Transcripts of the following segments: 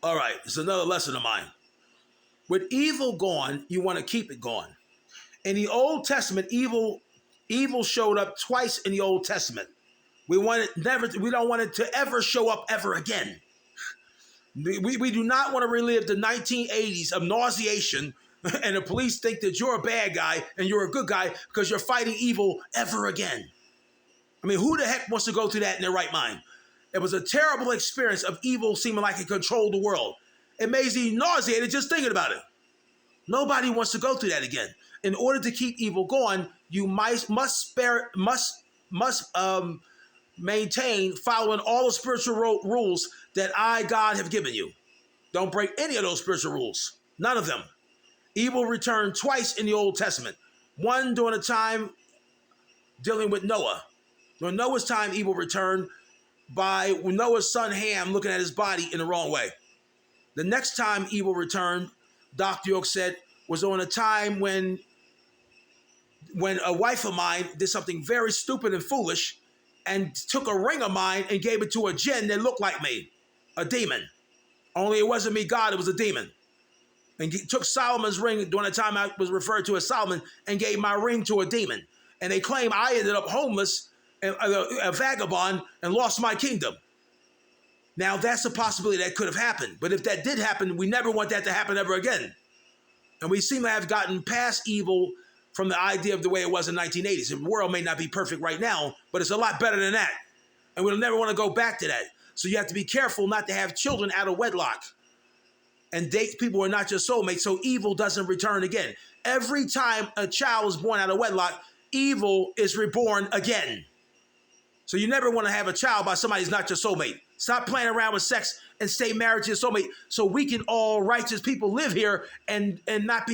All right, it's another lesson of mine. With evil gone, you want to keep it gone. In the Old Testament, evil showed up twice in the Old Testament. We don't want it to ever show up ever again. We do not want to relive the 1980s of nauseation and the police think that you're a bad guy and you're a good guy because you're fighting evil ever again. I mean, who the heck wants to go through that in their right mind? It was a terrible experience of evil seeming like it controlled the world. It makes you nauseated just thinking about it. Nobody wants to go through that again. In order to keep evil going, you must maintain following all the spiritual rules that I, God, have given you. Don't break any of those spiritual rules. None of them. Evil returned twice in the Old Testament. One during a time dealing with Noah. During Noah's time, evil returned by Noah's son Ham looking at his body in the wrong way. The next time evil returned, Dr. York said, was on a time when a wife of mine did something very stupid and foolish and took a ring of mine and gave it to a jinn that looked like me, a demon. Only it wasn't me, God, it was a demon. And took Solomon's ring during the time I was referred to as Solomon and gave my ring to a demon. And they claim I ended up homeless and a vagabond and lost my kingdom. Now, that's a possibility that could have happened. But if that did happen, we never want that to happen ever again. And we seem to have gotten past evil from the idea of the way it was in the 1980s. The world may not be perfect right now, but it's a lot better than that. And we'll never want to go back to that. So you have to be careful not to have children out of wedlock and date people who are not your soulmates so evil doesn't return again. Every time a child is born out of wedlock, evil is reborn again. So you never want to have a child by somebody who's not your soulmate. Stop playing around with sex and stay married to your soulmate so we can all righteous people live here and not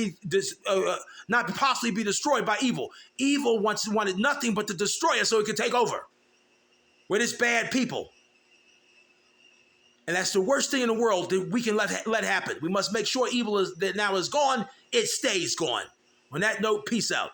possibly be destroyed by evil. Evil wanted nothing but to destroy us so it could take over. We're just bad people. And that's the worst thing in the world that we can let happen. We must make sure evil that now is gone, it stays gone. On that note, peace out.